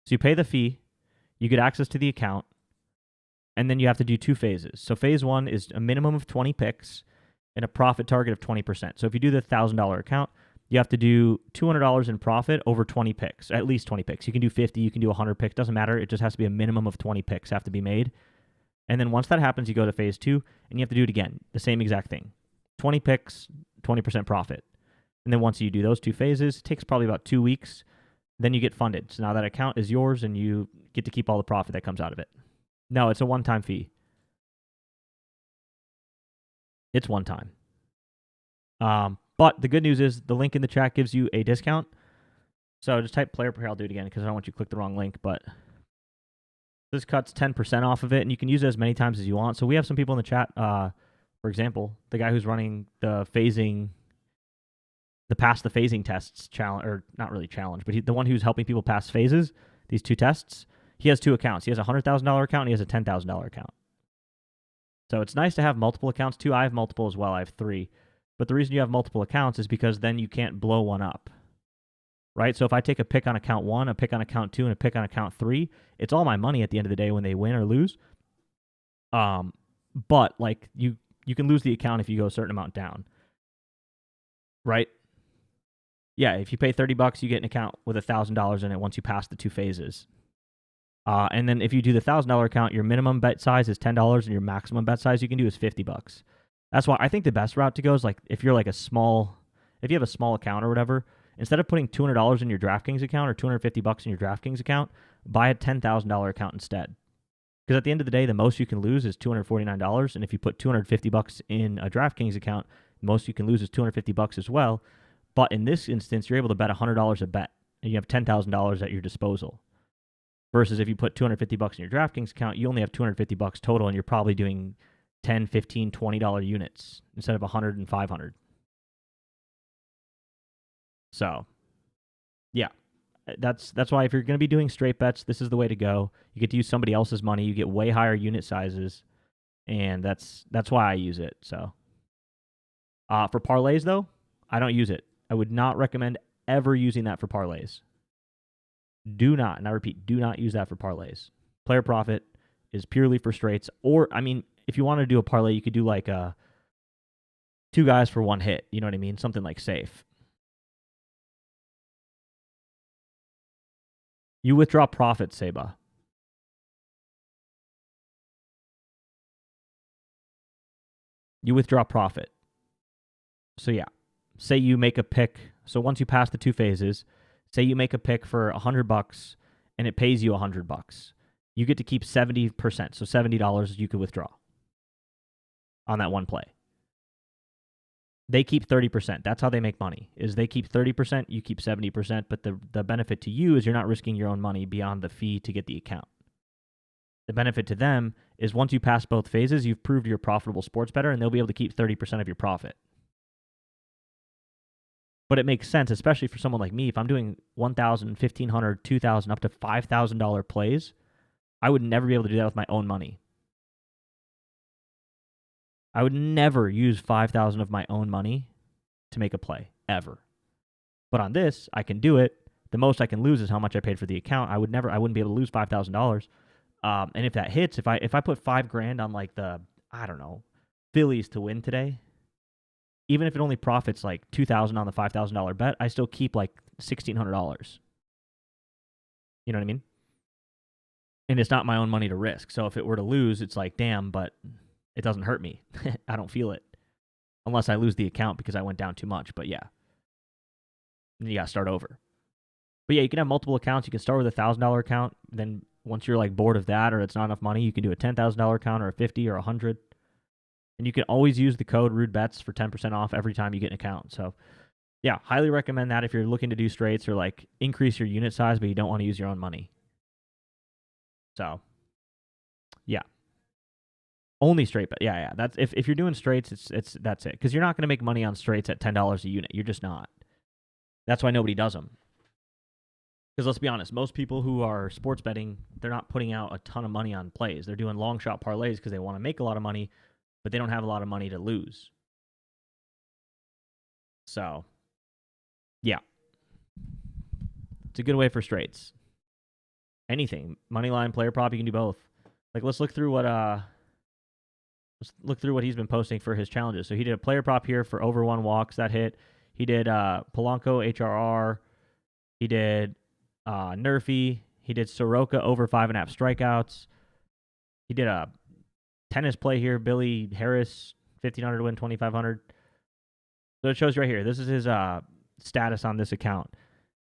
So you pay the fee, you get access to the account, and then you have to do 2 phases. So phase 1 is a minimum of 20 picks and a profit target of 20%. So if you do the $1,000 account, you have to do $200 in profit over 20 picks, at least 20 picks. You can do 50, you can do 100 picks, doesn't matter. It just has to be a minimum of 20 picks have to be made. And then once that happens, you go to phase 2, and you have to do it again, the same exact thing. 20 picks, 20% profit. And then once you do those 2 phases, it takes probably about 2 weeks, then you get funded. So now that account is yours, and you get to keep all the profit that comes out of it. No, it's a one-time fee. It's one time. But the good news is the link in the chat gives you a discount. So just type player. Here, I'll do it again because I don't want you to click the wrong link. But this cuts 10% off of it, and you can use it as many times as you want. So we have some people in the chat. For example, the guy who's running the phasing, the pass the phasing tests challenge, or not really challenge, but the one who's helping people pass phases, these 2 tests, he has 2 accounts. He has a $100,000 account and he has a $10,000 account. So it's nice to have multiple accounts too. I have multiple as well. I have 3. But the reason you have multiple accounts is because then you can't blow one up. Right? So if I take a pick on account 1, a pick on account 2, and a pick on account 3, it's all my money at the end of the day when they win or lose. But like you can lose the account if you go a certain amount down. Right? Yeah, if you pay $30, you get an account with $1,000 in it once you pass the 2 phases. And then if you do the $1,000 account, your minimum bet size is $10, and your maximum bet size you can do is $50. That's why I think the best route to go is like if you have a small account or whatever, instead of putting $200 in your DraftKings account or $250 in your DraftKings account, buy a $10,000 account instead. Because at the end of the day, the most you can lose is $249, and if you put $250 in a DraftKings account, the most you can lose is $250 as well. But in this instance, you're able to bet $100 a bet, and you have $10,000 at your disposal. Versus if you put $250 in your DraftKings account, you only have $250 total, and you're probably doing $10, $15, $20 units instead of $100 and $500. So, yeah, that's why if you're going to be doing straight bets, this is the way to go. You get to use somebody else's money. You get way higher unit sizes, and that's why I use it. So, for parlays though, I don't use it. I would not recommend ever using that for parlays. Do not, and I repeat, do not use that for parlays. Player profit is purely for straights. Or, I mean, if you want to do a parlay, you could do like two guys for one hit. You know what I mean? Something like safe. You withdraw profit, Seba. You withdraw profit. So, yeah. Say you make a pick. So, once you pass the two phases, say you make a pick for $100 and it pays you $100. You get to keep 70%. So, $70 you could withdraw on that one play. They keep 30%. That's how they make money. Is they keep 30%, you keep 70%, but the benefit to you is you're not risking your own money beyond the fee to get the account. The benefit to them is once you pass both phases, you've proved you're a profitable sports bettor, and they'll be able to keep 30% of your profit. But it makes sense, especially for someone like me. If I'm doing $1,000, $1,500, $2,000, up to $5,000 plays, I would never be able to do that with my own money. I would never use $5,000 of my own money to make a play, ever. But on this, I can do it. The most I can lose is how much I paid for the account. I wouldn't be able to lose $5,000. And if that hits, if I put $5,000 on like the, I don't know, Phillies to win today, even if it only profits like $2,000 on the $5,000 bet, I still keep like $1,600. You know what I mean? And it's not my own money to risk. So if it were to lose, it's like, damn, but it doesn't hurt me. I don't feel it. Unless I lose the account because I went down too much. But yeah. You got to start over. But yeah, you can have multiple accounts. You can start with a $1,000 account. Then once you're like bored of that or it's not enough money, you can do a $10,000 account or a 50 or 100. And you can always use the code RudeBets for 10% off every time you get an account. So yeah, highly recommend that if you're looking to do straights or like increase your unit size, but you don't want to use your own money. So yeah. Only straight bet. Yeah. That's if you're doing straights, that's it. Because you're not going to make money on straights at $10 a unit. You're just not. That's why nobody does them. Because let's be honest, most people who are sports betting, they're not putting out a ton of money on plays. They're doing long shot parlays because they want to make a lot of money, but they don't have a lot of money to lose. So, yeah. It's a good way for straights. Anything. Money line, player prop, you can do both. Like, let's look through what he's been posting for his challenges. So he did a player prop here for over 1 walks. That hit. He did Polanco HRR. He did Nerfy. He did Soroka over 5.5 strikeouts. He did a tennis play here. Billy Harris, 1,500 to win 2,500. So it shows right here. This is his status on this account.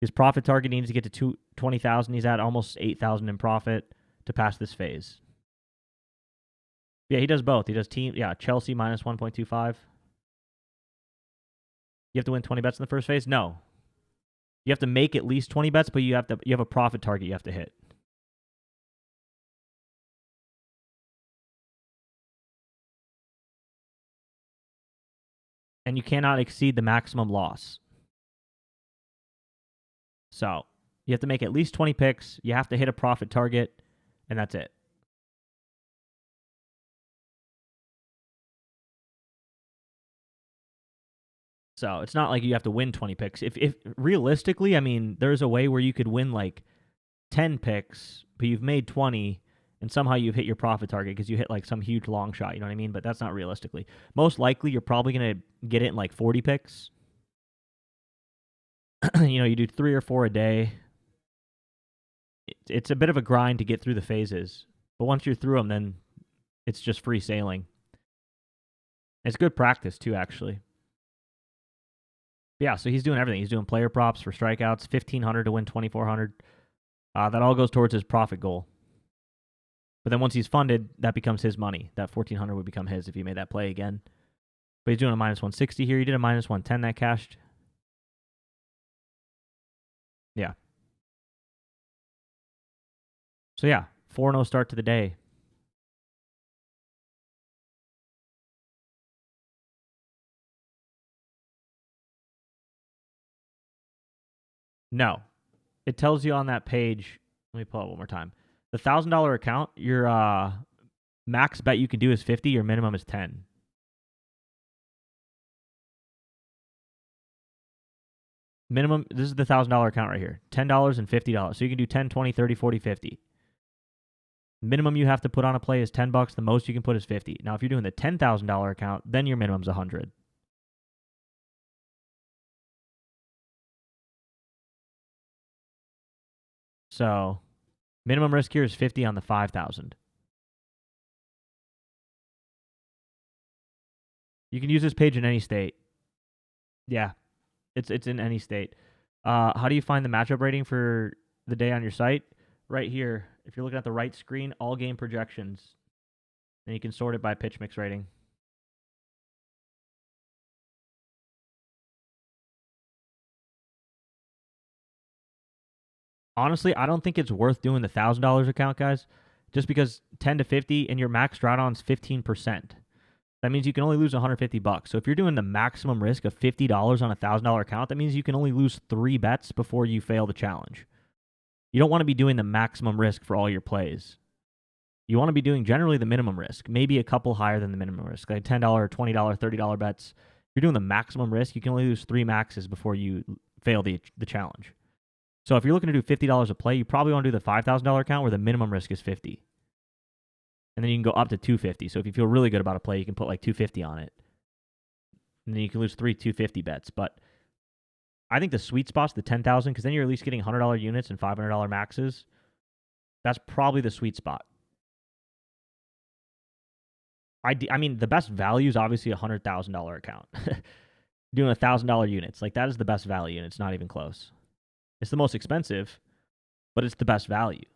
His profit target needs to get to 20,000. He's at almost 8,000 in profit to pass this phase. Yeah, he does both. He does team. Yeah, Chelsea minus 1.25. You have to win 20 bets in the first phase? No. You have to make at least 20 bets, but you have a profit target you have to hit. And you cannot exceed the maximum loss. So you have to make at least 20 picks. You have to hit a profit target, and that's it. So it's not like you have to win 20 picks. If realistically, I mean, there's a way where you could win like 10 picks, but you've made 20, and somehow you've hit your profit target because you hit like some huge long shot. You know what I mean? But that's not realistically. Most likely, you're probably going to get it in like 40 picks. You do 3 or 4 a day. it's a bit of a grind to get through the phases. But once you're through them, then it's just free sailing. It's good practice, too, actually. Yeah, so he's doing everything. He's doing player props for strikeouts, 1,500 to win 2,400. That all goes towards his profit goal. But then once he's funded, that becomes his money. That 1,400 would become his if he made that play again. But he's doing a minus 160 here. He did a minus 110 that cashed. Yeah. So yeah, 4-0 start to the day. No. It tells you on that page. Let me pull it one more time. The $1,000 account, your max bet you can do is 50. Your minimum is 10. Minimum, this is the $1,000 account right here. $10 and $50. So you can do 10, 20, 30, 40, 50. Minimum you have to put on a play is $10. The most you can put is 50. Now, if you're doing the $10,000 account, then your minimum's 100. So minimum risk here is 50 on the 5,000. You can use this page in any state. Yeah, it's in any state. How do you find the matchup rating for the day on your site? Right here, if you're looking at the right screen, all game projections. And you can sort it by pitch mix rating. Honestly, I don't think it's worth doing the $1,000 account, guys, just because 10 to 50 and your max drawdown is 15%. That means you can only lose $150. So if you're doing the maximum risk of $50 on a $1,000 account, that means you can only lose 3 bets before you fail the challenge. You don't want to be doing the maximum risk for all your plays. You want to be doing generally the minimum risk, maybe a couple higher than the minimum risk, like $10, $20, $30 bets. If you're doing the maximum risk, you can only lose 3 maxes before you fail the challenge. So if you're looking to do $50 a play, you probably want to do the $5,000 account where the minimum risk is 50. And then you can go up to 250. So if you feel really good about a play, you can put like 250 on it. And then you can lose 3 250 bets. But I think the sweet spot's the 10,000 because then you're at least getting $100 units and $500 maxes. That's probably the sweet spot. I mean, the best value is obviously a $100,000 account. Doing $1,000 units. Like, that is the best value, and it's not even close. It's the most expensive, but it's the best value.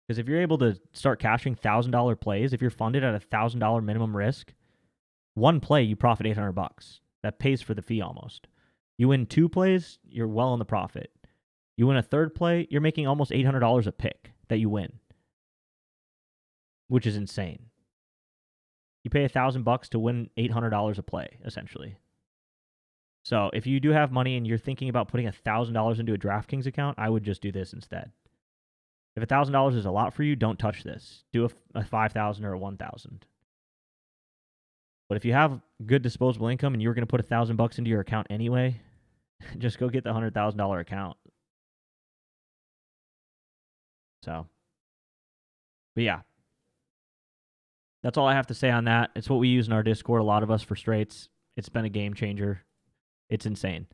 Because if you're able to start cashing $1,000 plays, if you're funded at a $1,000 minimum risk, one play, you profit $800. That pays for the fee almost. You win 2 plays, you're well in the profit. You win a third play, you're making almost $800 a pick that you win, which is insane. You pay $1,000 to win $800 a play, essentially. So if you do have money and you're thinking about putting $1,000 into a DraftKings account, I would just do this instead. If $1,000 is a lot for you, don't touch this. Do a $5,000 or a $1,000. But if you have good disposable income and you're going to put $1,000 into your account anyway, just go get the $100,000 account. So, but yeah, that's all I have to say on that. It's what we use in our Discord, a lot of us, for straights. It's been a game changer. It's insane.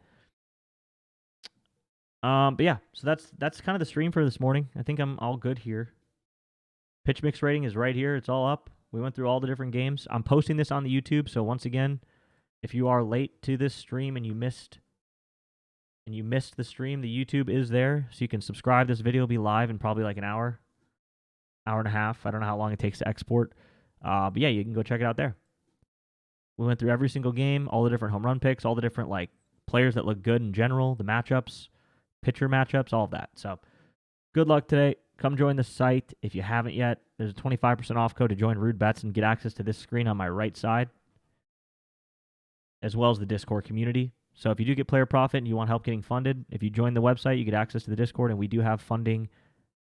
But yeah, so that's kind of the stream for this morning. I think I'm all good here. Pitch mix rating is right here. It's all up. We went through all the different games. I'm posting this on the YouTube, so once again, if you are late to this stream and you missed the stream, the YouTube is there, so you can subscribe. This video will be live in probably like an hour and a half. I don't know how long it takes to export. But yeah, you can go check it out there. We went through every single game, all the different home run picks, all the different like players that look good in general, the matchups, pitcher matchups, all of that. So good luck today. Come join the site if you haven't yet. There's a 25% off code to join Rude Bets and get access to this screen on my right side, as well as the Discord community. So if you do get player profit and you want help getting funded, if you join the website, you get access to the Discord, and we do have funding,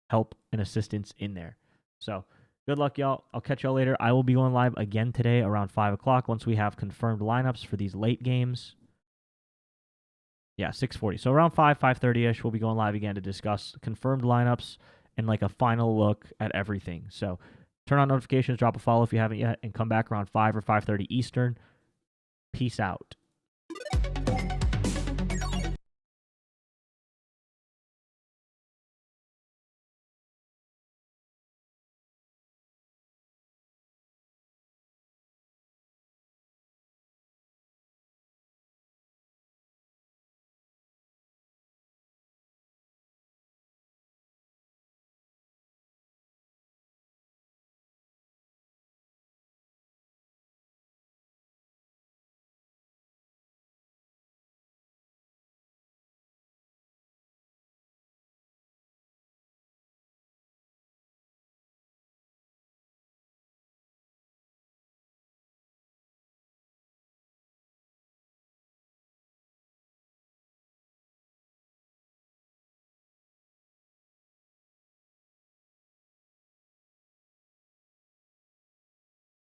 help, and assistance in there. So good luck, y'all. I'll catch y'all later. I will be going live again today around 5 o'clock once we have confirmed lineups for these late games. Yeah, 6:40. So around 5:30-ish, we'll be going live again to discuss confirmed lineups and like a final look at everything. So turn on notifications, drop a follow if you haven't yet, and come back around 5 or 5:30 Eastern. Peace out.